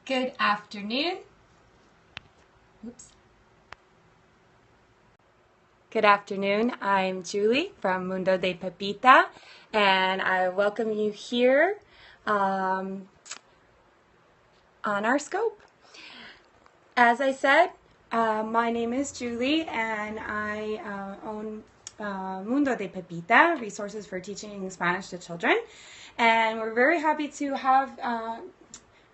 Good afternoon. Oops. Good afternoon. I'm Julie from Mundo de Pepita, and I welcome you here on our scope. As I said, my name is Julie, and I own Mundo de Pepita, Resources for Teaching Spanish to Children. And we're very happy to have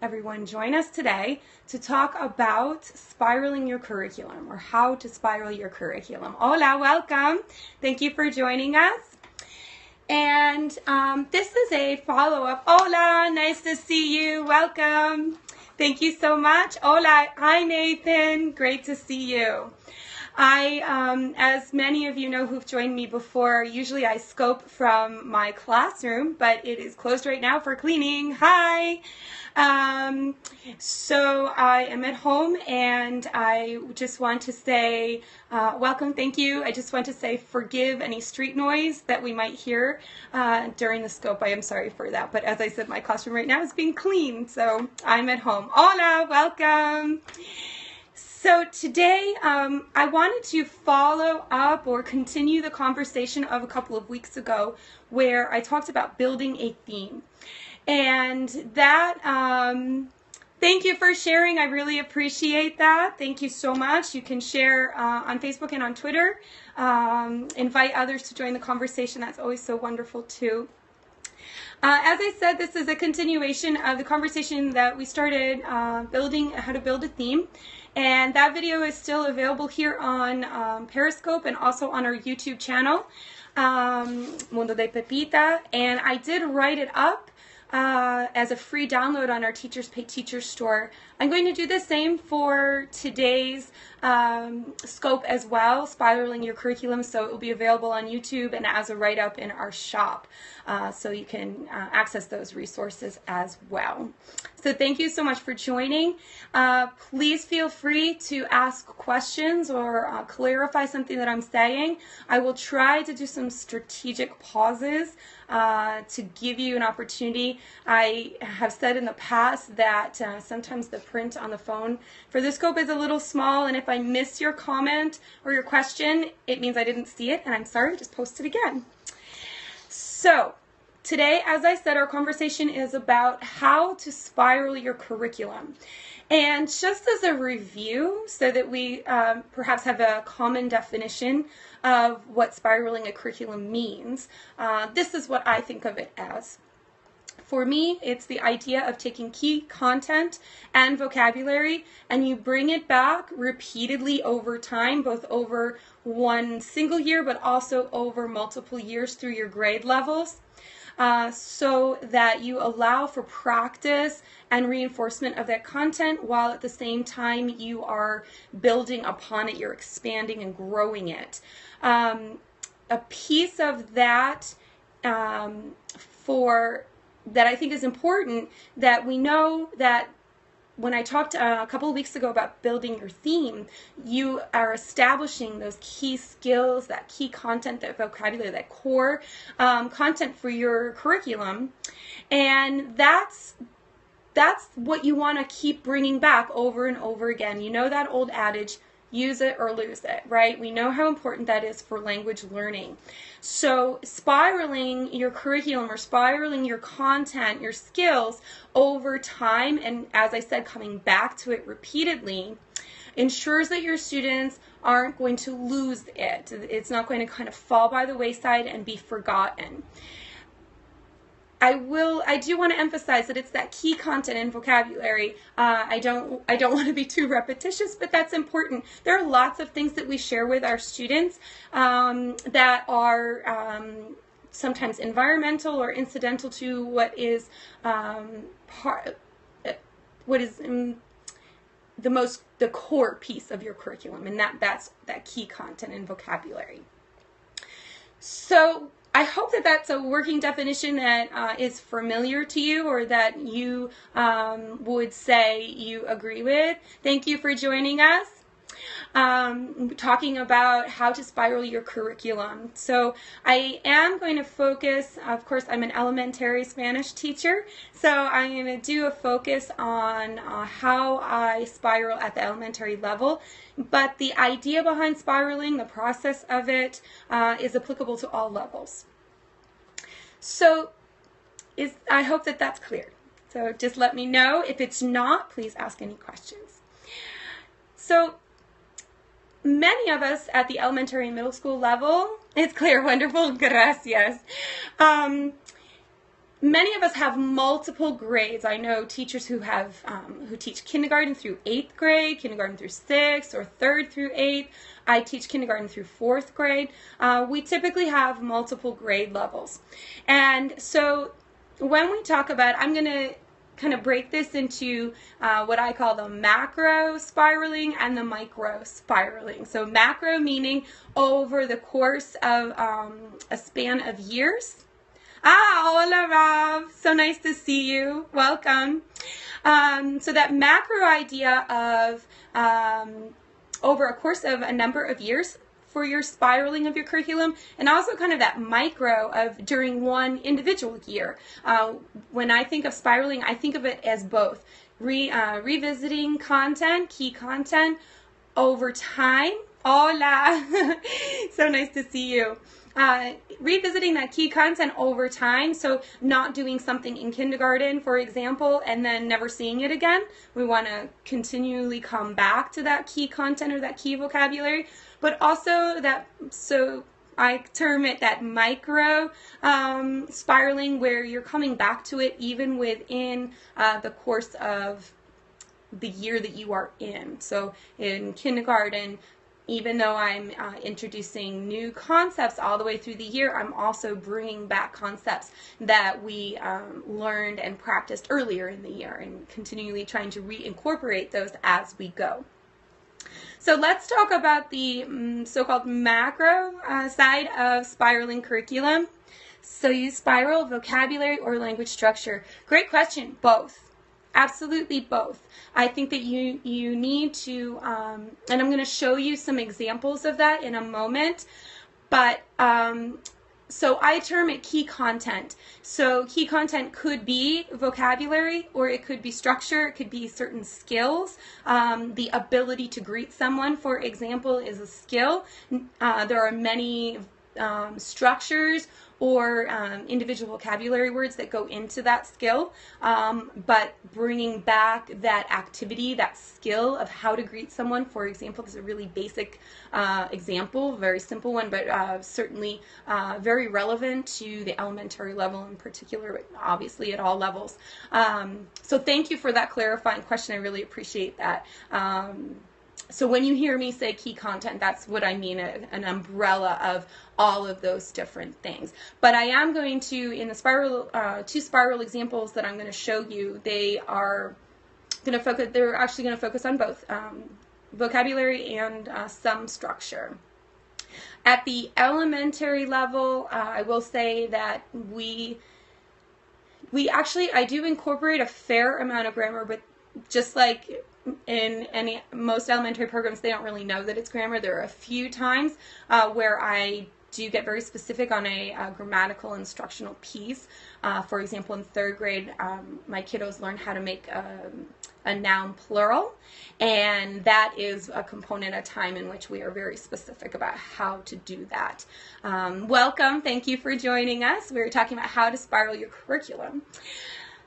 everyone join us today to talk about spiraling your curriculum, or how to spiral your curriculum. Hola, welcome. Thank you for joining us. And this is a follow-up. Hola, nice to see you. Welcome. Thank you so much. Hola, hi Nathan. Great to see you. As many of you know who've joined me before, usually I scope from my classroom, but it is closed right now for cleaning. Hi! So I am at home, and I just want to say welcome, thank you. I just want to say forgive any street noise that we might hear during the scope. I am sorry for that, but as I said, my classroom right now is being cleaned, so I'm at home. Hola, welcome! So today I wanted to follow up or continue the conversation of a couple of weeks ago where I talked about building a theme. And that, thank you for sharing. I really appreciate that. Thank you so much. You can share on Facebook and on Twitter. Invite others to join the conversation. That's always so wonderful too. As I said, this is a continuation of the conversation that we started building how to build a theme. And that video is still available here on Periscope and also on our YouTube channel, Mundo de Pepita. And I did write it up as a free download on our Teachers Pay Teachers store. I'm going to do the same for today's scope as well, spiraling your curriculum, so it will be available on YouTube and as a write-up in our shop, so you can access those resources as well. So thank you so much for joining. Please feel free to ask questions or clarify something that I'm saying. I will try to do some strategic pauses to give you an opportunity. I have said in the past that sometimes the print on the phone for the scope is a little small, and if I miss your comment or your question, it means I didn't see it, and I'm sorry, just post it again. So today, as I said, our conversation is about how to spiral your curriculum. And just as a review, so that we perhaps have a common definition of what spiraling a curriculum means, this is what I think of it as. For me, it's the idea of taking key content and vocabulary, and you bring it back repeatedly over time, both over one single year, but also over multiple years through your grade levels, so that you allow for practice and reinforcement of that content, while at the same time you are building upon it, you're expanding and growing it. A piece of that that I think is important, that we know that when I talked a couple of weeks ago about building your theme, you are establishing those key skills, that key content, that vocabulary, that core content for your curriculum. And that's what you want to keep bringing back over and over again. You know that old adage, use it or lose it, right? We know how important that is for language learning. So spiraling your curriculum or spiraling your content, your skills over time, and as I said, coming back to it repeatedly, ensures that your students aren't going to lose it. It's not going to kind of fall by the wayside and be forgotten. I do want to emphasize that it's that key content and vocabulary. I don't want to be too repetitious, but that's important. There are lots of things that we share with our students that are sometimes environmental or incidental to what is the core piece of your curriculum, and that's that key content and vocabulary. So I hope that that's a working definition that is familiar to you, or that you would say you agree with. Thank you for joining us. talking about how to spiral your curriculum. So I am going to focus, of course, I'm an elementary Spanish teacher, so I'm going to do a focus on how I spiral at the elementary level. But the idea behind spiraling, the process of it, is applicable to all levels. So I hope that that's clear. So just let me know. If it's not, please ask any questions. So many of us at the elementary and middle school level, it's clear, wonderful, gracias. Many of us have multiple grades. I know teachers who have who teach kindergarten through 8th grade, kindergarten through 6th, or 3rd through 8th. I teach kindergarten through 4th grade. We typically have multiple grade levels. And so when we talk about, I'm going to kind of break this into what I call the macro spiraling and the micro spiraling. So macro meaning over the course of a span of years. Hola Rob, so nice to see you, welcome. So that macro idea of over a course of a number of years for your spiraling of your curriculum, and also kind of that micro of during one individual year. When I think of spiraling, I think of it as both revisiting content, key content over time. Hola, so nice to see you. Revisiting that key content over time, so not doing something in kindergarten, for example, and then never seeing it again. We want to continually come back to that key content or that key vocabulary, but also that, so I term it that micro spiraling, where you're coming back to it even within the course of the year that you are in. So in kindergarten, even though I'm introducing new concepts all the way through the year, I'm also bringing back concepts that we learned and practiced earlier in the year, and continually trying to reincorporate those as we go. So let's talk about the so-called macro side of spiraling curriculum. So you spiral vocabulary or language structure? Great question. Both. Absolutely both. I think that you need to, and I'm going to show you some examples of that in a moment, but so I term it key content. So key content could be vocabulary, or it could be structure, it could be certain skills. The ability to greet someone, for example, is a skill. There are many structures or individual vocabulary words that go into that skill, but bringing back that activity, that skill of how to greet someone, for example, is a really basic example, very simple one, but certainly very relevant to the elementary level in particular, but obviously at all levels. So thank you for that clarifying question. I really appreciate that. So when you hear me say key content, that's what I mean, an umbrella of all of those different things. But I am going to, in the spiral, two spiral examples that I'm going to show you, they are going to focus, they're actually going to focus on both vocabulary and some structure. At the elementary level, I will say that we actually, I do incorporate a fair amount of grammar, but just like in most elementary programs, they don't really know that it's grammar. There are a few times where I do get very specific on a grammatical instructional piece. For example, in 3rd grade, my kiddos learn how to make a noun plural, and that is a component, a time in which we are very specific about how to do that. Welcome, thank you for joining us. We're talking about how to spiral your curriculum.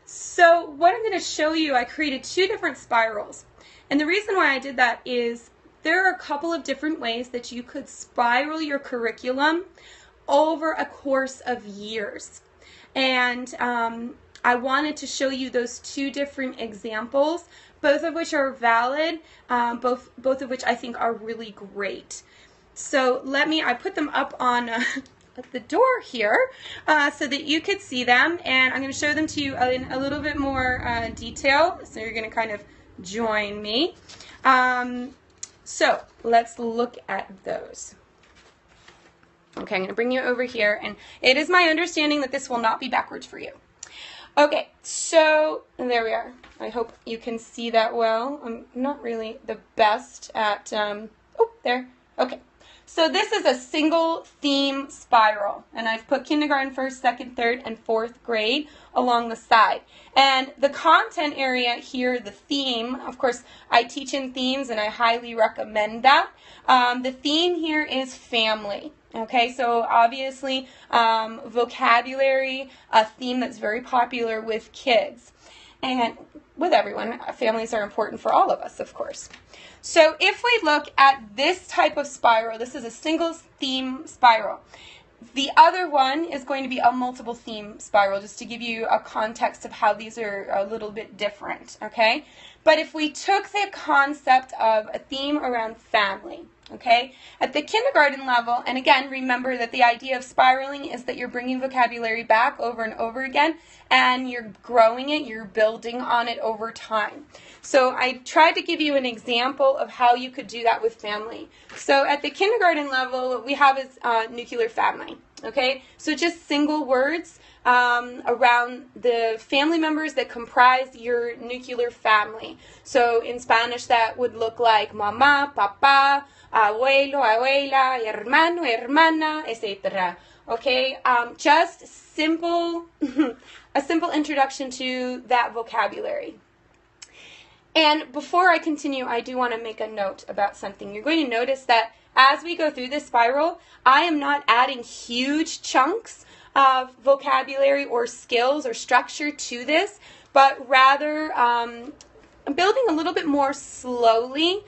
So what I'm going to show you, I created 2 different spirals. And the reason why I did that is there are a couple of different ways that you could spiral your curriculum over a course of years. And I wanted to show you those 2 different examples, both of which are valid, both of which I think are really great. So I put them up on at the door here so that you could see them, and I'm going to show them to you in a little bit more detail, so you're going to kind of join me. So let's look at those. Okay, I'm going to bring you over here, and it is my understanding that this will not be backwards for you. Okay, so there we are. I hope you can see that well. I'm not really the best at, oh, there? Okay. So this is a single theme spiral, and I've put kindergarten, first, second, third, and fourth grade along the side. And the content area here, the theme, of course, I teach in themes, and I highly recommend that. The theme here is family. Okay, so obviously vocabulary, a theme that's very popular with kids. And with everyone, families are important for all of us, of course. So if we look at this type of spiral, this is a single theme spiral. The other one is going to be a multiple theme spiral, just to give you a context of how these are a little bit different, okay? But if we took the concept of a theme around family, okay, at the kindergarten level, and again, remember that the idea of spiraling is that you're bringing vocabulary back over and over again, and you're growing it, you're building on it over time. So I tried to give you an example of how you could do that with family. So at the kindergarten level, what we have is nuclear family, okay? So just single words around the family members that comprise your nuclear family. So in Spanish, that would look like mamá, papá, abuelo, abuela, hermano, hermana, etc. Okay, just simple, a simple introduction to that vocabulary. And before I continue, I do want to make a note about something. You're going to notice that as we go through this spiral, I am not adding huge chunks of vocabulary or skills or structure to this, but rather I'm building a little bit more slowly.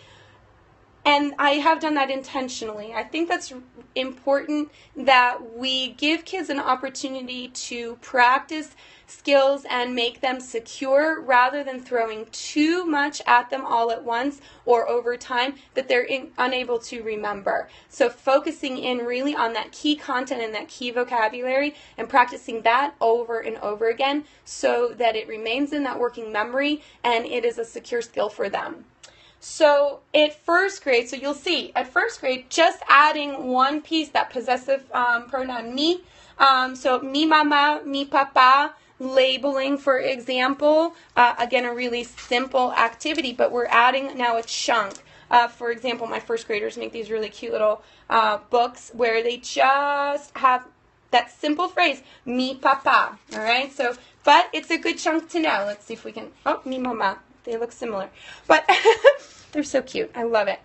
And I have done that intentionally. I think that's important that we give kids an opportunity to practice skills and make them secure rather than throwing too much at them all at once or over time that they're unable to remember. So focusing in really on that key content and that key vocabulary and practicing that over and over again so that it remains in that working memory and it is a secure skill for them. So at first grade, so you'll see, at first grade, just adding one piece, that possessive pronoun me. So mi mamá, mi papá, labeling, for example. Again, a really simple activity, but we're adding now a chunk. For example, my first graders make these really cute little books where they just have that simple phrase, mi papá, all right? So, but it's a good chunk to know. Let's see if we can, oh, mi mamá. They look similar, but they're so cute. I love it.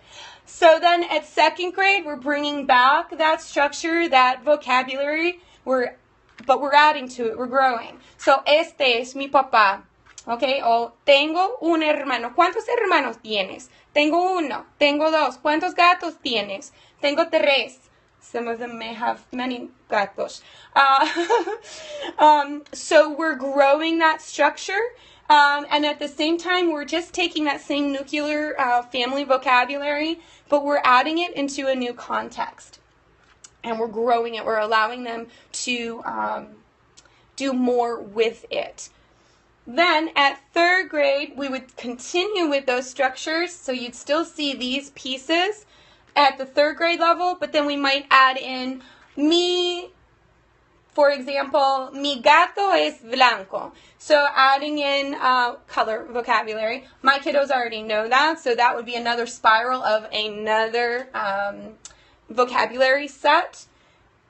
So then at second grade, we're bringing back that structure, that vocabulary, but we're adding to it. We're growing. So este es mi papá. Okay, o tengo un hermano. ¿Cuántos hermanos tienes? Tengo uno. Tengo dos. ¿Cuántos gatos tienes? Tengo tres. Some of them may have many gatos. So we're growing that structure. And at the same time, we're just taking that same nuclear family vocabulary, but we're adding it into a new context. And we're growing it. We're allowing them to do more with it. Then at third grade, we would continue with those structures. So you'd still see these pieces at the third grade level, but then we might add in mi. For example, mi gato es blanco. So adding in color vocabulary. My kiddos already know that, so that would be another spiral of another vocabulary set.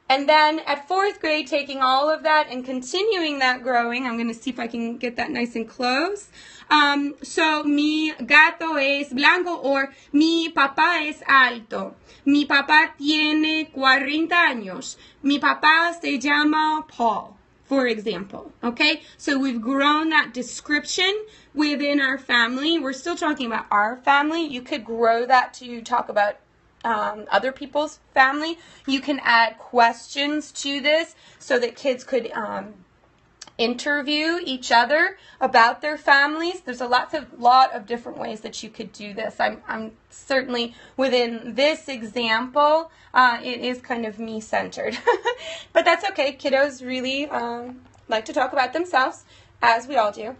And then at fourth grade, taking all of that and continuing that growing, I'm going to see if I can get that nice and close. So mi gato es blanco or mi papá es alto. Mi papá tiene 40 años. Mi papá se llama Paul, for example. Okay? So we've grown that description within our family. We're still talking about our family. You could grow that to talk about other people's family. You can add questions to this so that kids could interview each other about their families. There's a lot of different ways that you could do this. I'm certainly within this example, it is kind of me-centered, but that's okay. Kiddos really like to talk about themselves, as we all do.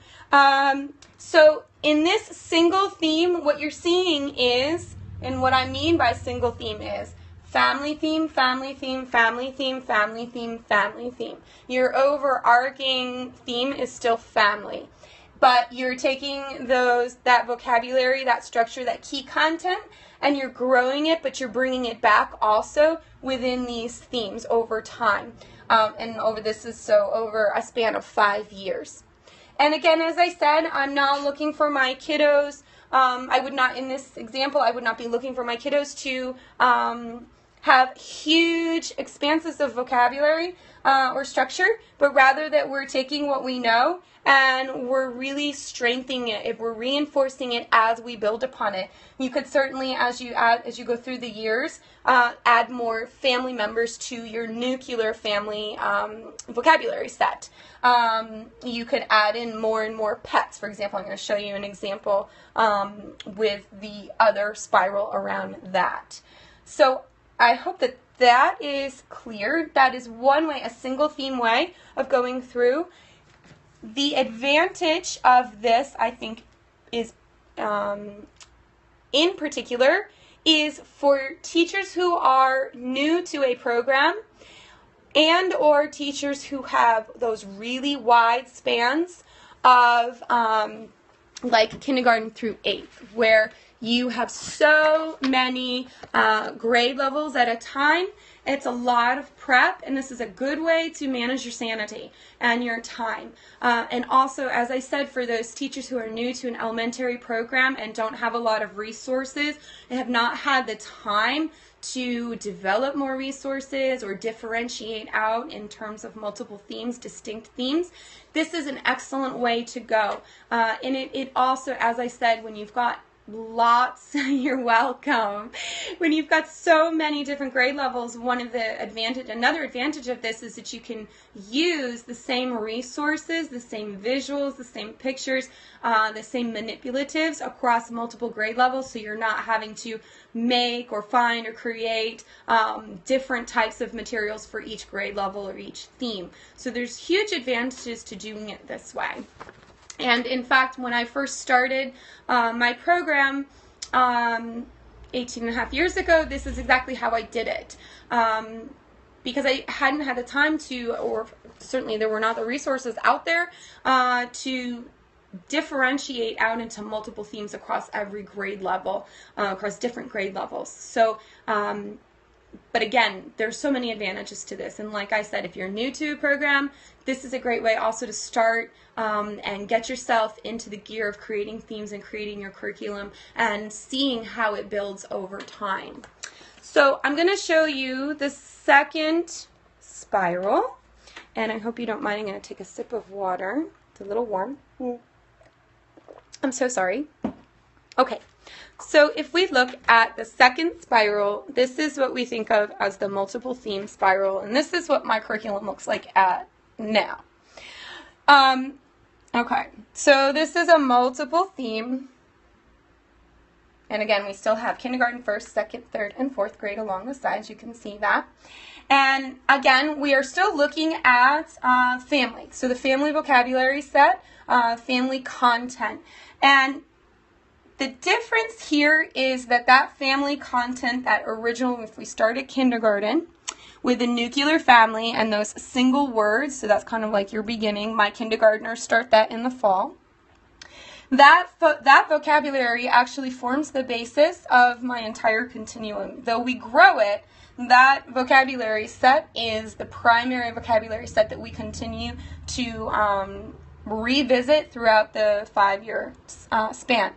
So in this single theme, what you're seeing is, and what I mean by single theme is family theme, family theme, family theme, family theme, family theme. Your overarching theme is still family. but you're taking that vocabulary, that structure, that key content, and you're growing it, but you're bringing it back also within these themes over time. And this is over a span of 5 years. And again, as I said, I'm not looking for my kiddos, I would not, in this example, I would not be looking for my kiddos to have huge expanses of vocabulary or structure, but rather that we're taking what we know and we're really strengthening it. If we're reinforcing it as we build upon it. You could certainly, as you go through the years, add more family members to your nuclear family vocabulary set. You could add in more and more pets. For example, I'm going to show you an example with the other spiral around that. So I hope that that is clear. That is one way, a single theme way of going through. The advantage of this, I think, is in particular, is for teachers who are new to a program and or teachers who have those really wide spans of like kindergarten through 8th, where you have so many grade levels at a time. It's a lot of prep, and this is a good way to manage your sanity and your time. And also, as I said, for those teachers who are new to an elementary program and don't have a lot of resources and have not had the time to develop more resources or differentiate out in terms of multiple themes, distinct themes, this is an excellent way to go. And it also, as I said, when you've got lots, you're welcome. When you've got so many different grade levels, another advantage of this is that you can use the same resources, the same visuals, the same pictures, the same manipulatives across multiple grade levels, so you're not having to make or find or create different types of materials for each grade level or each theme. So there's huge advantages to doing it this way. And in fact, when I first started my program 18 and a half years ago, this is exactly how I did it. Because I hadn't had the time to, or certainly there were not the resources out there to differentiate out into multiple themes across every grade level, across different grade levels. So, but again, there's so many advantages to this. And like I said, if you're new to a program, this is a great way also to start and get yourself into the gear of creating themes and creating your curriculum and seeing how it builds over time. So I'm going to show you the second spiral, and I hope you don't mind. I'm going to take a sip of water. It's a little warm. I'm so sorry. Okay. So if we look at the second spiral, this is what we think of as the multiple theme spiral, and this is what my curriculum looks like at now. Okay, so this is a multiple theme, and again, we still have kindergarten, 1st, 2nd, 3rd, and 4th grade along the sides. You can see that. And again, we are still looking at family. So the family vocabulary set, family content, and the difference here is that family content, that original, if we start at kindergarten with the nuclear family and those single words, so that's kind of like your beginning. My kindergartners start that in the fall. That vocabulary actually forms the basis of my entire continuum. Though we grow it, that vocabulary set is the primary vocabulary set that we continue to revisit throughout the 5-year span.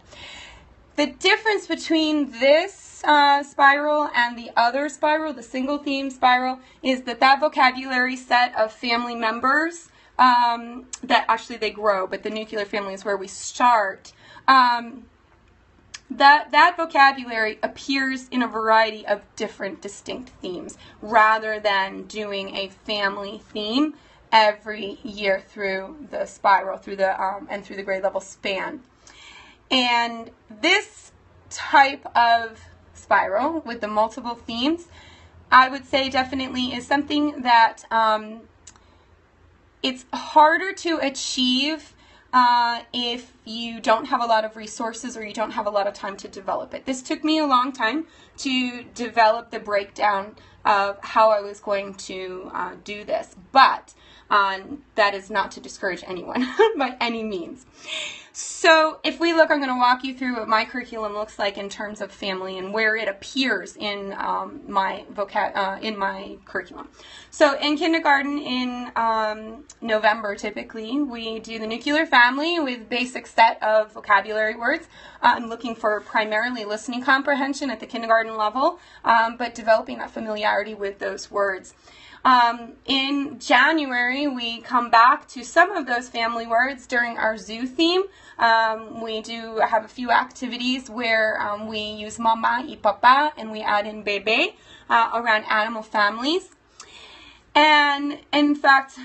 The difference between this spiral and the other spiral, the single theme spiral, is that vocabulary set of family members, that actually they grow, but the nuclear family is where we start. That vocabulary appears in a variety of different distinct themes, rather than doing a family theme every year through the spiral, through the grade level span. And this type of spiral with the multiple themes, I would say definitely is something that it's harder to achieve if you don't have a lot of resources or you don't have a lot of time to develop it. This took me a long time to develop the breakdown of how I was going to do this, but That is not to discourage anyone by any means. So if we look, I'm going to walk you through what my curriculum looks like in terms of family and where it appears in my curriculum. So in kindergarten in November, typically, we do the nuclear family with basic set of vocabulary words. I'm looking for primarily listening comprehension at the kindergarten level, but developing that familiarity with those words. In January, we come back to some of those family words during our zoo theme. We do have a few activities where we use mama y papa and we add in bebe around animal families. And in fact,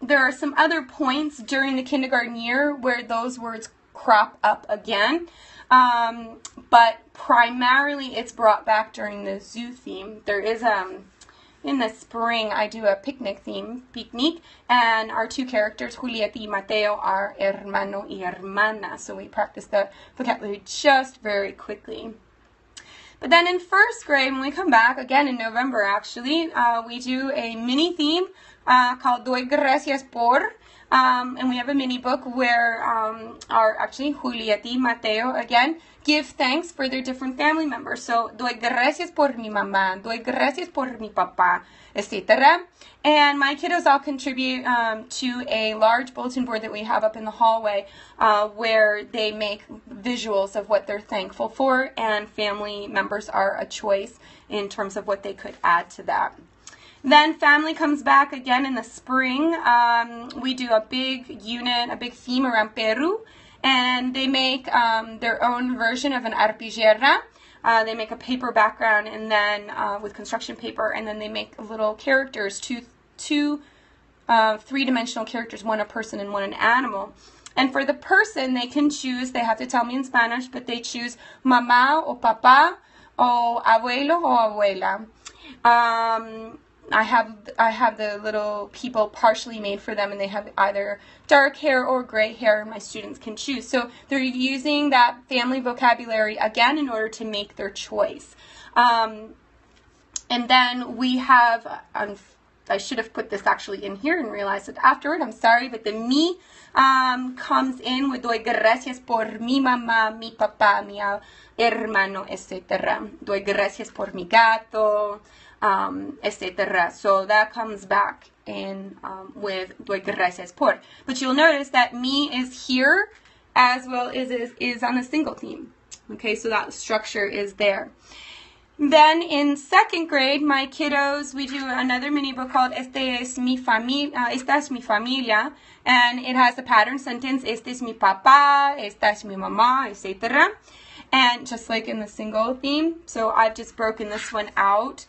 there are some other points during the kindergarten year where those words crop up again. But primarily it's brought back during the zoo theme. There is in the spring, I do a picnic theme, and our two characters, Julieta y Mateo, are hermano y hermana, so we practice the vocabulary just very quickly. But then in first grade, when we come back, again in November actually, we do a mini theme called Doy Gracias Por, and we have a mini book where actually Julieta y Mateo, again, give thanks for their different family members. So, doy gracias por mi mamá, doy gracias por mi papá, etc. And my kiddos all contribute to a large bulletin board that we have up in the hallway where they make visuals of what they're thankful for, and family members are a choice in terms of what they could add to that. Then family comes back again in the spring. We do a big unit, a big theme around Peru. And they make their own version of an arpillera. They make a paper background and then with construction paper, and then they make little characters, two three-dimensional characters, one a person and one an animal. And for the person, they can choose, they have to tell me in Spanish, but they choose mamá o papá o abuelo o abuela. I have the little people partially made for them, and they have either dark hair or gray hair. My students can choose. So they're using that family vocabulary again in order to make their choice. And then we have, I should have put this actually in here and realized it afterward. I'm sorry, but the mi comes in with doy gracias por mi mamá, mi papá, mi hermano, etc. Doy gracias por mi gato, etc. So that comes back in with doy gracias por. But you'll notice that mi is here as well as is on a single theme. Okay, so that structure is there. Then in second grade, my kiddos, we do another mini book called Esta es mi familia, and it has a pattern sentence, Este es mi papá, esta es mi mamá, etc. And just like in the single theme, so I've just broken this one out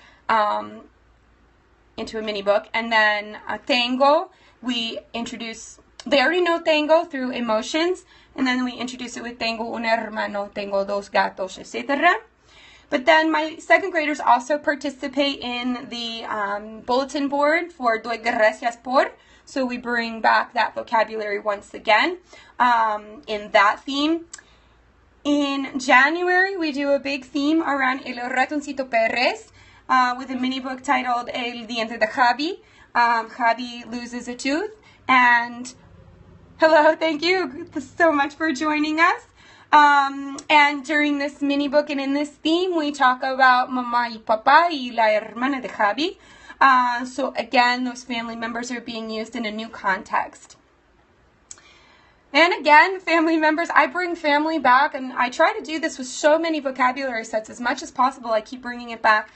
into a mini book. And then tango, we introduce, they already know tango through emotions, and then we introduce it with tengo un hermano, tengo dos gatos, etc. But then my second graders also participate in the bulletin board for Doy Gracias Por. So we bring back that vocabulary once again in that theme. In January, we do a big theme around El Ratoncito Pérez with a mini book titled El Diente de Javi. Javi loses a tooth. And hello, thank you so much for joining us. And during this mini book and in this theme, we talk about mamá y papá y la hermana de Javi. So again, those family members are being used in a new context. And again, family members, I bring family back, and I try to do this with so many vocabulary sets as much as possible. I keep bringing it back.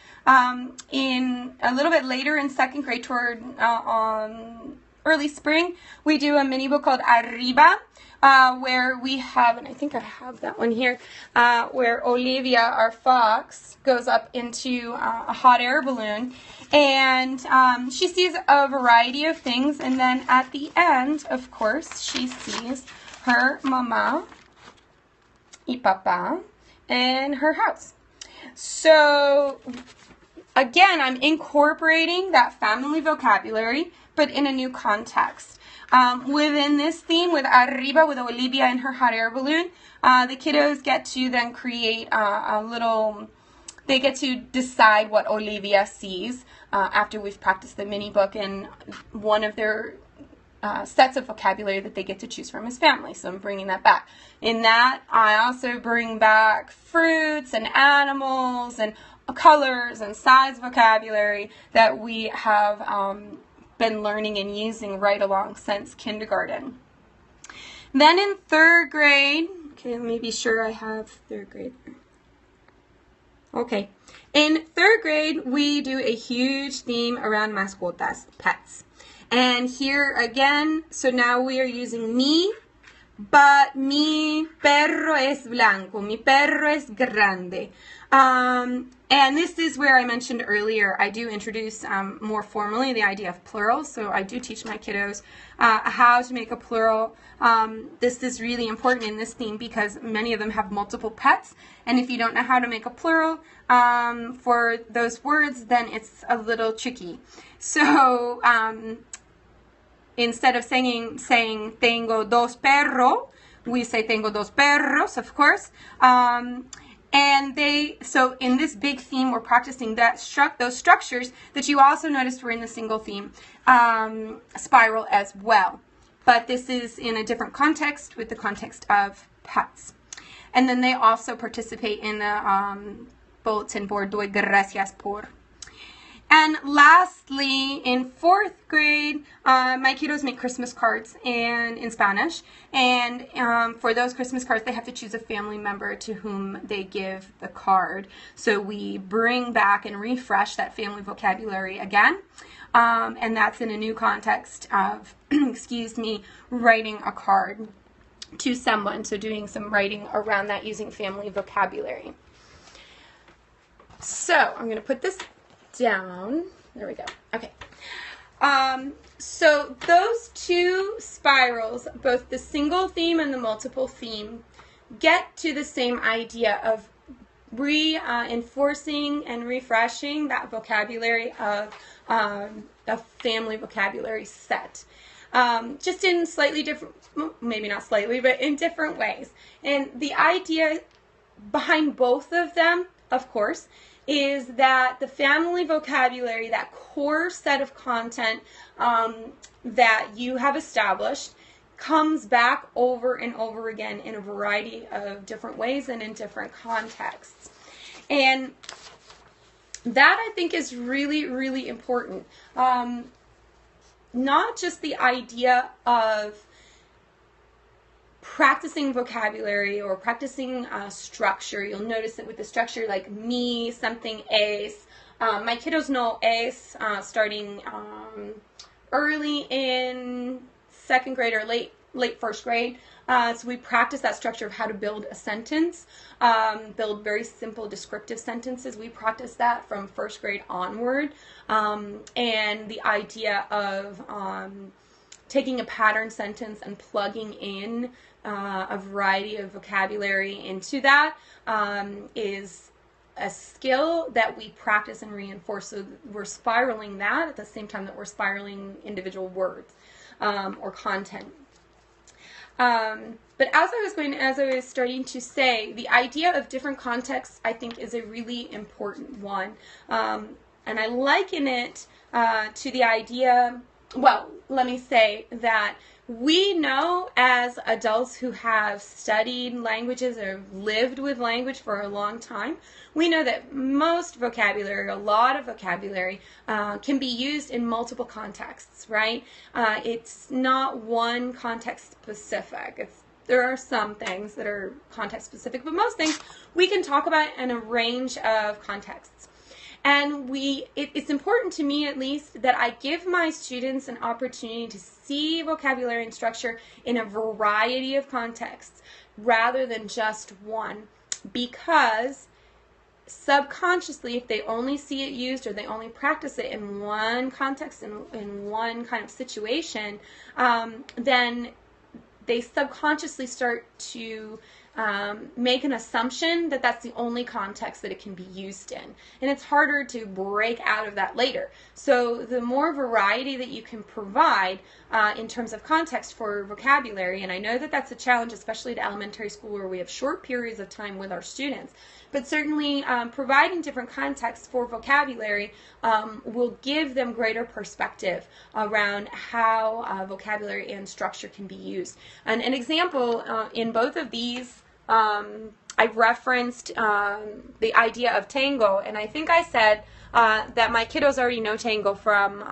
In a little bit later in second grade, toward early spring, we do a mini book called Arriba, where we have, and I think I have that one here, where Olivia, our fox, goes up into a hot air balloon, and she sees a variety of things, and then at the end, of course, she sees her mama y papa in her house. So again, I'm incorporating that family vocabulary, but in a new context. Within this theme, with Arriba, with Olivia and her hot air balloon, the kiddos get to then create a little They get to decide what Olivia sees after we've practiced the mini book, and one of their sets of vocabulary that they get to choose from is family. So I'm bringing that back. In that, I also bring back fruits and animals and colors and size vocabulary that we have been learning and using right along since kindergarten. Then in 3rd grade, okay, let me be sure I have 3rd grade. Okay, in 3rd grade, we do a huge theme around mascotas, pets. And here again, so now we are using mi, but mi perro es blanco, mi perro es grande. And this is where I mentioned earlier, I do introduce more formally the idea of plurals. So I do teach my kiddos how to make a plural. This is really important in this theme because many of them have multiple pets. And if you don't know how to make a plural for those words, then it's a little tricky. So instead of saying tengo dos perros, we say tengo dos perros, of course. So in this big theme, we're practicing those structures that you also noticed were in the single theme spiral as well. But this is in a different context with the context of pets. And then they also participate in the bulletin board, doy gracias por. And lastly, in 4th grade, my kiddos make Christmas cards in Spanish. And for those Christmas cards, they have to choose a family member to whom they give the card. So we bring back and refresh that family vocabulary again. And that's in a new context of, excuse me, writing a card to someone. So doing some writing around that using family vocabulary. So I'm going to put this down. There we go. Okay. So those two spirals, both the single theme and the multiple theme, get to the same idea of reinforcing and refreshing that vocabulary of a family vocabulary set. Just in slightly different, maybe not slightly, but in different ways. And the idea behind both of them, of course, is that the family vocabulary, that core set of content that you have established, comes back over and over again in a variety of different ways and in different contexts. And that, I think, is really, really important. Not just the idea of practicing vocabulary or practicing structure. You'll notice that with the structure like me, something es. My kiddos know es starting early in 2nd grade or late 1st grade. So we practice that structure of how to build a sentence, build very simple descriptive sentences. We practice that from 1st grade onward. And the idea of taking a pattern sentence and plugging in a variety of vocabulary into that is a skill that we practice and reinforce. So we're spiraling that at the same time that we're spiraling individual words or content. But as I was starting to say, the idea of different contexts, I think, is a really important one. And I liken it to the idea, well, let me say that we know as adults who have studied languages or lived with language for a long time, we know that most vocabulary, a lot of vocabulary, can be used in multiple contexts, right? It's not one context specific. There are some things that are context specific, but most things we can talk about in a range of contexts. And it's important to me, at least, that I give my students an opportunity to see vocabulary and structure in a variety of contexts rather than just one. Because subconsciously, if they only see it used or they only practice it in one context, in one kind of situation, then they subconsciously start to make an assumption that that's the only context that it can be used in. And it's harder to break out of that later. So the more variety that you can provide in terms of context for vocabulary, and I know that that's a challenge, especially to elementary school where we have short periods of time with our students, but certainly providing different contexts for vocabulary will give them greater perspective around how vocabulary and structure can be used. And an example in both of these, I've referenced the idea of tango, and I think I said that my kiddos already know tango from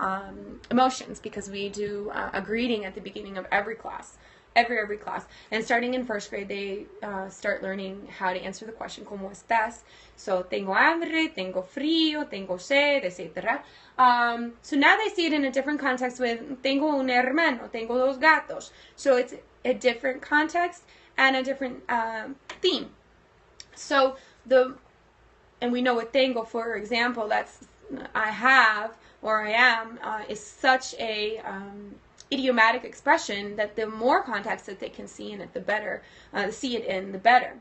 emotions, because we do a greeting at the beginning of every class. Every class. And starting in first grade, they start learning how to answer the question, ¿Cómo estás? So, tengo hambre, tengo frío, tengo sed, etc. So now they see it in a different context with tengo un hermano, tengo dos gatos. So it's a different context and a different theme. So and we know with tengo, for example, that's I have or I am is such a idiomatic expression that the more context that they can see in it, the better. See it in, the better.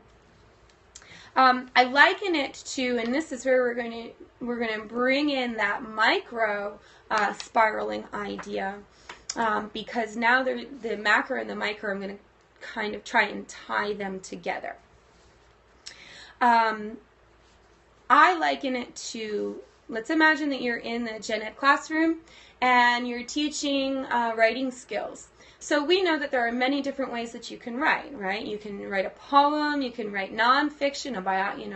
I liken it to, and this is where we're going to bring in that micro spiraling idea, because now the macro and the micro, I'm going to kind of try and tie them together. I liken it to, let's imagine that you're in the gen ed classroom and you're teaching writing skills. So we know that there are many different ways that you can write, right? You can write a poem, you can write nonfiction,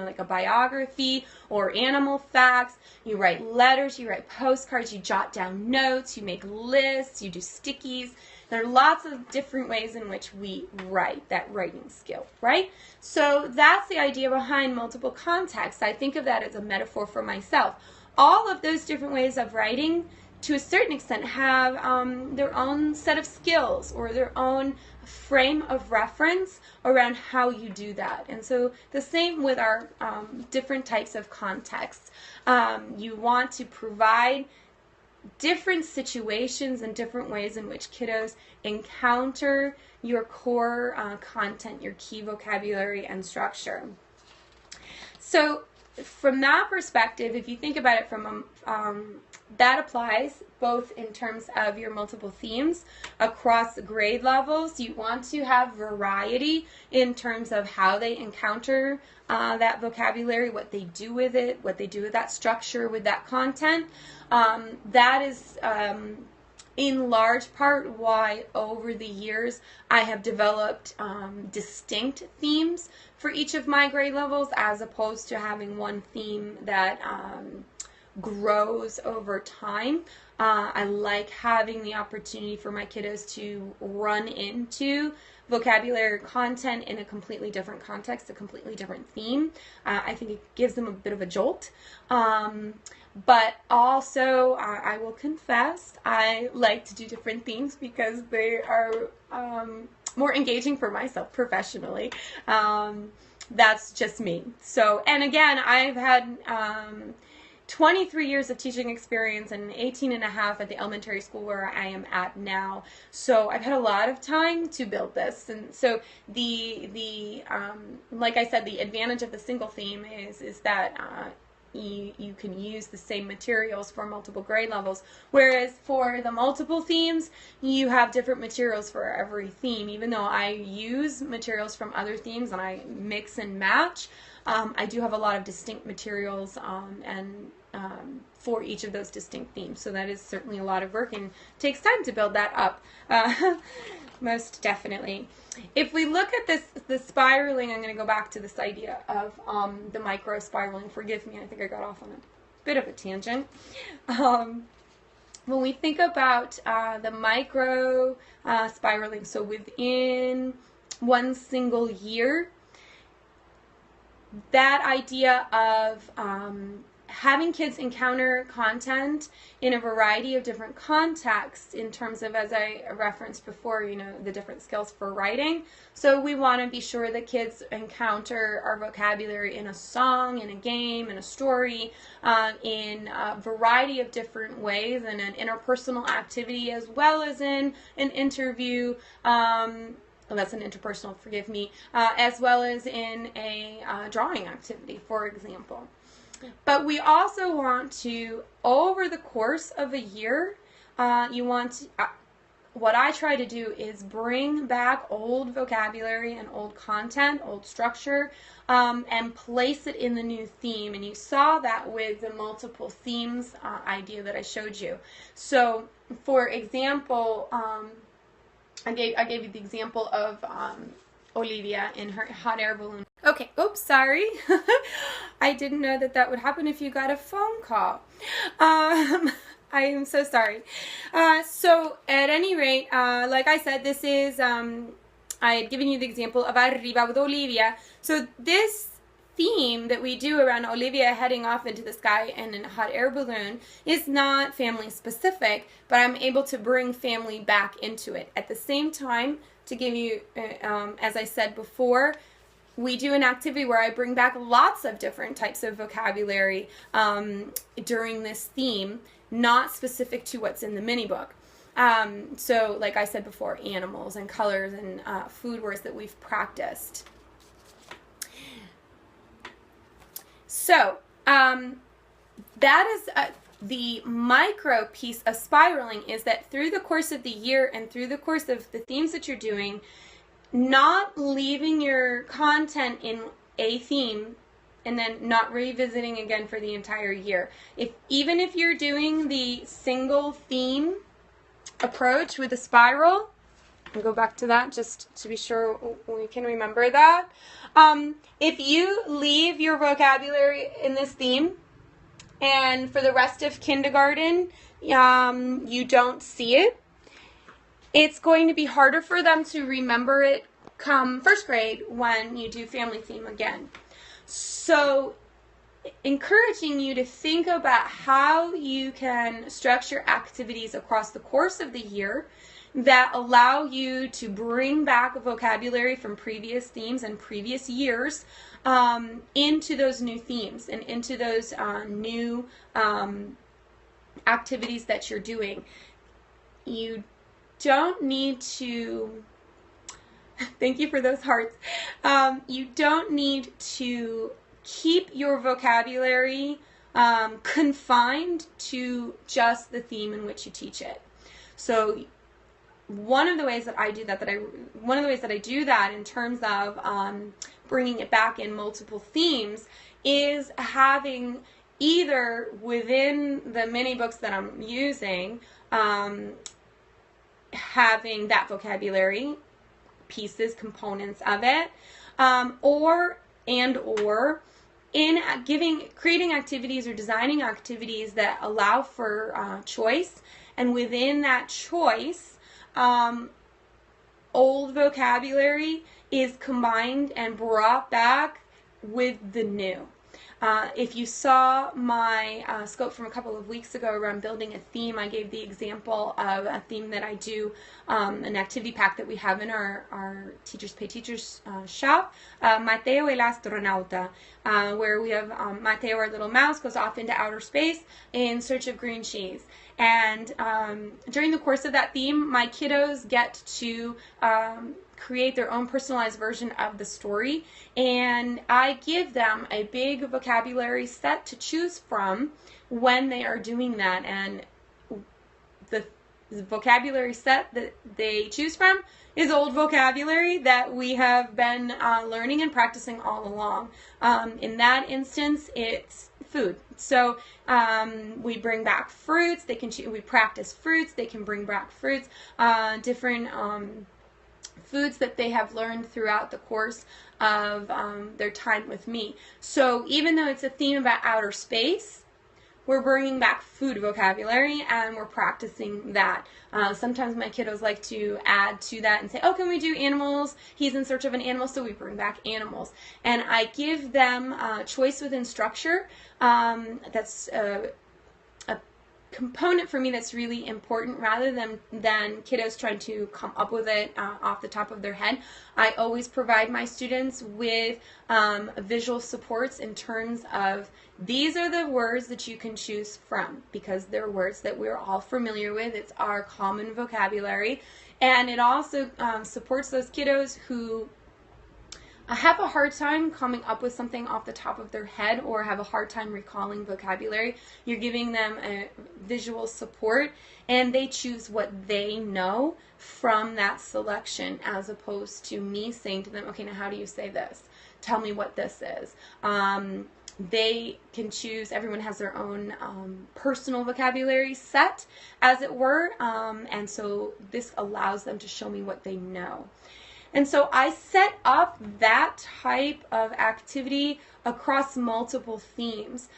like a biography or animal facts. You write letters, you write postcards, you jot down notes, you make lists, you do stickies. There are lots of different ways in which we write, that writing skill, right? So that's the idea behind multiple contexts. I think of that as a metaphor for myself. All of those different ways of writing, to a certain extent, have their own set of skills or their own frame of reference around how you do that. And so the same with our different types of contexts. You want to provide different situations and different ways in which kiddos encounter your core content, your key vocabulary and structure. So from that perspective, if you think about it from that applies both in terms of your multiple themes across grade levels. You want to have variety in terms of how they encounter that vocabulary, what they do with it, what they do with that structure, with that content. That is in large part why over the years I have developed distinct themes for each of my grade levels, as opposed to having one theme that grows over time. I like having the opportunity for my kiddos to run into vocabulary content in a completely different context, a completely different theme. I think it gives them a bit of a jolt. But also, I will confess, I like to do different themes because they are more engaging for myself professionally. That's just me. So, and again, I've had 23 years of teaching experience and 18 and a half at the elementary school where I am at now. So I've had a lot of time to build this. And so like I said, the advantage of the single theme is that you can use the same materials for multiple grade levels, whereas for the multiple themes, you have different materials for every theme. Even though I use materials from other themes and I mix and match, I do have a lot of distinct materials for each of those distinct themes. So that is certainly a lot of work and takes time to build that up, most definitely. If we look at the spiraling, I'm going to go back to this idea of the micro spiraling. Forgive me, I think I got off on a bit of a tangent. When we think about the micro spiraling, so within one single year, that idea of having kids encounter content in a variety of different contexts in terms of, as I referenced before, the different skills for writing. So we want to be sure that kids encounter our vocabulary in a song, in a game, in a story, in a variety of different ways, in an interpersonal activity as well as in an interview. that's an interpersonal, forgive me, as well as in a drawing activity, for example. But we also want to, over the course of a year, you want to, what I try to do is bring back old vocabulary and old content, old structure, and place it in the new theme. And you saw that with the multiple themes idea that I showed you. So, for example, I gave you the example of Olivia in her hot air balloon. Okay, oops, sorry. I didn't know that that would happen if you got a phone call. I am so sorry. So at any rate, like I said, this is, I had given you the example of Arriba with Olivia. So this theme that we do around Olivia heading off into the sky in a hot air balloon is not family specific, but I'm able to bring family back into it. At the same time, to give you, as I said before, we do an activity where I bring back lots of different types of vocabulary during this theme, not specific to what's in the mini book. So like I said before, animals and colors and food words that we've practiced. So that is the micro piece of spiraling, is that through the course of the year and through the course of the themes that you're doing, not leaving your content in a theme and then not revisiting again for the entire year. Even if you're doing the single theme approach with a spiral, I'll go back to that just to be sure we can remember that. If you leave your vocabulary in this theme and for the rest of kindergarten you don't see it, it's going to be harder for them to remember it come first grade when you do family theme again. So encouraging you to think about how you can structure activities across the course of the year that allow you to bring back vocabulary from previous themes and previous years into those new themes and into those new activities that you're doing. You don't need to, thank you for those hearts, you don't need to keep your vocabulary confined to just the theme in which you teach it. So one of the ways that I do that in terms of bringing it back in multiple themes is having either within the mini books that I'm using, having that vocabulary, pieces, components of it, or in creating activities or designing activities that allow for choice, and within that choice, old vocabulary is combined and brought back with the new. If you saw my scope from a couple of weeks ago around building a theme, I gave the example of a theme that I do, an activity pack that we have in our Teachers Pay Teachers shop, Mateo el Astronauta, where we have Mateo, our little mouse, goes off into outer space in search of green cheese. And during the course of that theme, my kiddos get to create their own personalized version of the story, and I give them a big vocabulary set to choose from when they are doing that. And the vocabulary set that they choose from is old vocabulary that we have been learning and practicing all along. In that instance, it's food. So we bring back fruits. We practice fruits. They can bring back fruits, different foods that they have learned throughout the course of their time with me. So even though it's a theme about outer space, we're bringing back food vocabulary and we're practicing that. Sometimes my kiddos like to add to that and say, oh, can we do animals? He's in search of an animal, so we bring back animals. And I give them choice within structure. That's a component for me that's really important, rather than kiddos trying to come up with it off the top of their head. I always provide my students with visual supports in terms of, these are the words that you can choose from, because they're words that we're all familiar with. It's our common vocabulary, And it also supports those kiddos who have a hard time coming up with something off the top of their head or have a hard time recalling vocabulary. You're giving them a visual support, and they choose what they know from that selection, as opposed to me saying to them, okay, now how do you say this? Tell me what this is. They can choose. Everyone has their own personal vocabulary set, as it were, and so this allows them to show me what they know. And so I set up that type of activity across multiple themes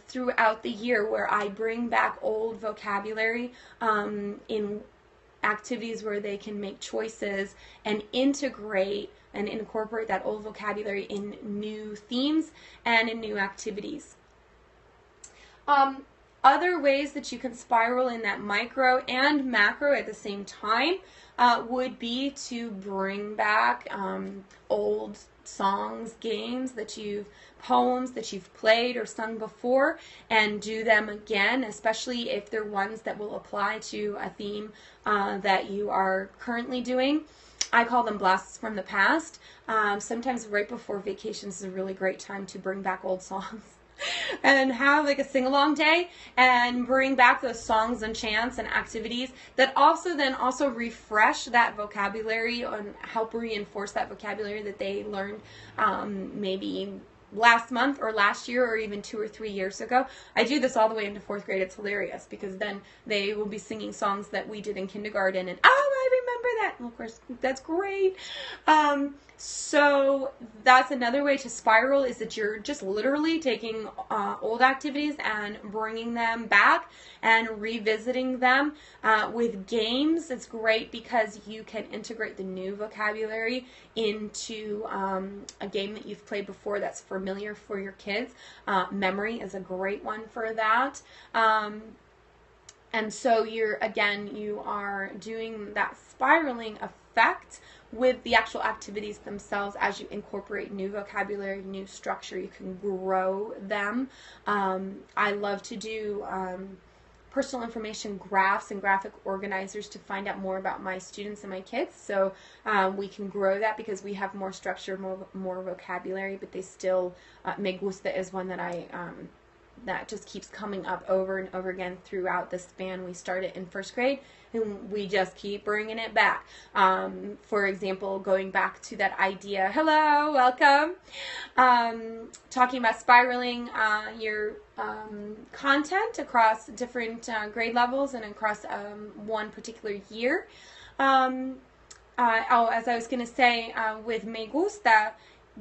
throughout the year, where I bring back old vocabulary in activities where they can make choices and integrate and incorporate that old vocabulary in new themes and in new activities. Other ways that you can spiral in that micro and macro at the same time would be to bring back old songs, games that poems that you've played or sung before, and do them again, especially if they're ones that will apply to a theme that you are currently doing. I call them blasts from the past. Sometimes right before vacations is a really great time to bring back old songs and have like a sing-along day and bring back those songs and chants and activities that also refresh that vocabulary and help reinforce that vocabulary that they learned maybe last month or last year or even 2 or 3 years ago. I do this all the way into 4th grade. It's hilarious because then they will be singing songs that we did in kindergarten, and I remember that. And of course, that's great. So that's another way to spiral, is that you're just literally taking old activities and bringing them back and revisiting them with games. It's great because you can integrate the new vocabulary into a game that you've played before that's familiar for your kids. Memory is a great one for that. And so you are doing that spiraling effect with the actual activities themselves. As you incorporate new vocabulary, new structure, you can grow them. I love to do personal information graphs and graphic organizers to find out more about my students and my kids. So we can grow that because we have more structure, more vocabulary, but they still, me gusta is one that that just keeps coming up over and over again throughout the span. We started in 1st grade and we just keep bringing it back. For example, going back to that idea, hello, welcome, talking about spiraling your content across different grade levels and across one particular year. As I was going to say, with Me Gusta,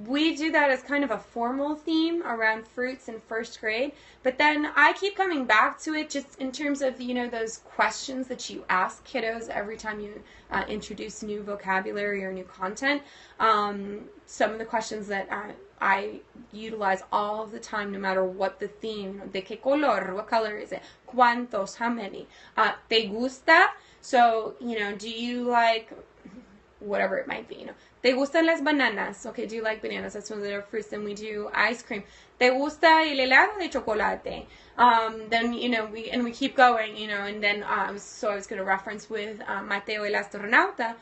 we do that as kind of a formal theme around fruits in 1st grade, but then I keep coming back to it just in terms of, those questions that you ask kiddos every time you introduce new vocabulary or new content. Some of the questions that I utilize all of the time, no matter what the theme, de qué color, what color is it, cuántos, how many, te gusta, so, do you like, whatever it might be, ¿Te gustan las bananas? Okay, do you like bananas? That's one of their fruits. Then we do ice cream. ¿Te gusta el helado de chocolate? Then, we keep going, and then, so I was going to reference with Mateo el astronauta.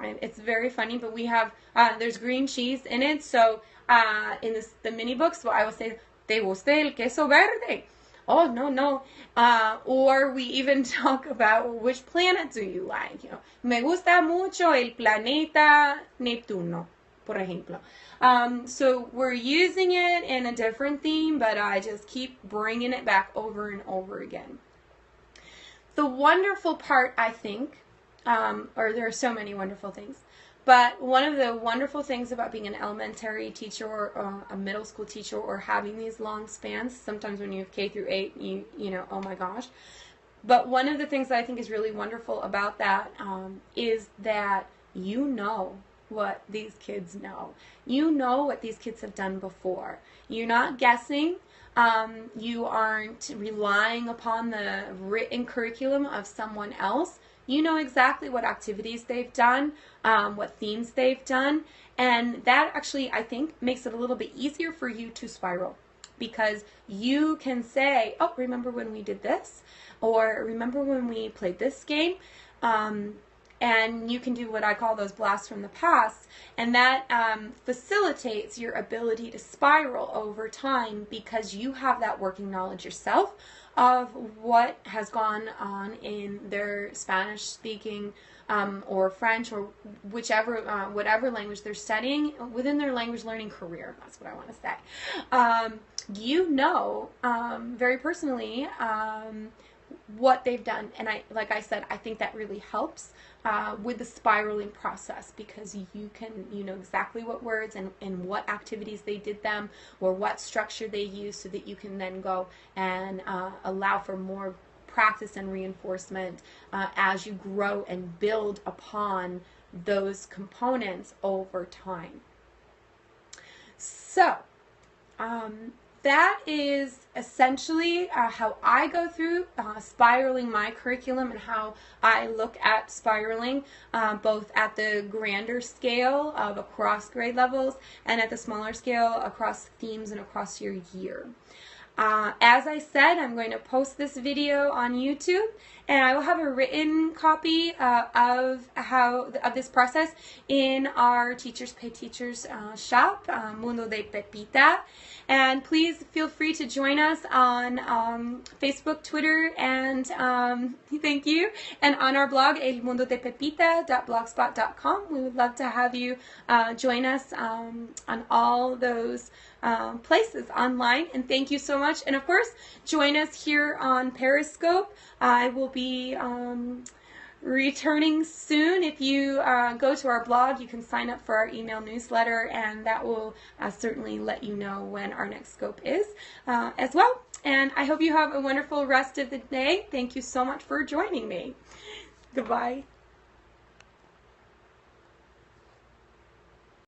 It's very funny, but we have, there's green cheese in it. So, in the mini books, I will say, ¿Te gusta el queso verde? Oh, no. Or we even talk about which planet do you like. Me gusta mucho el planeta Neptuno, por ejemplo. So we're using it in a different theme, but I just keep bringing it back over and over again. The wonderful part, I think, or there are so many wonderful things, but one of the wonderful things about being an elementary teacher or a middle school teacher or having these long spans, sometimes when you have K through 8, oh my gosh. But one of the things that I think is really wonderful about that is that you know what these kids know. You know what these kids have done before. You're not guessing. You aren't relying upon the written curriculum of someone else. You know exactly what activities they've done, what themes they've done, and that actually, I think, makes it a little bit easier for you to spiral. because you can say, oh, remember when we did this? Or remember when we played this game? And you can do what I call those blasts from the past, and that facilitates your ability to spiral over time because you have that working knowledge yourself of what has gone on in their Spanish speaking or French or whichever, whatever language they're studying within their language learning career. That's what I want to say. You know, very personally, what they've done, and like I said, I think that really helps with the spiraling process because you know exactly what words and what activities they did them or what structure they use, so that you can then go and allow for more practice and reinforcement as you grow and build upon those components over time. So that is essentially how I go through spiraling my curriculum and how I look at spiraling both at the grander scale of across grade levels and at the smaller scale across themes and across your year. As I said, I'm going to post this video on YouTube, and I will have a written copy of this process in our Teachers Pay Teachers shop, Mundo de Pepita. And please feel free to join us on Facebook, Twitter, and thank you, and on our blog, elmundodepepita.blogspot.com. We would love to have you join us on all those places online, and thank you so much. And of course, join us here on Periscope. I will be returning soon. If you go to our blog, you can sign up for our email newsletter, and that will certainly let you know when our next scope is as well. And I hope you have a wonderful rest of the day. Thank you so much for joining me. Goodbye.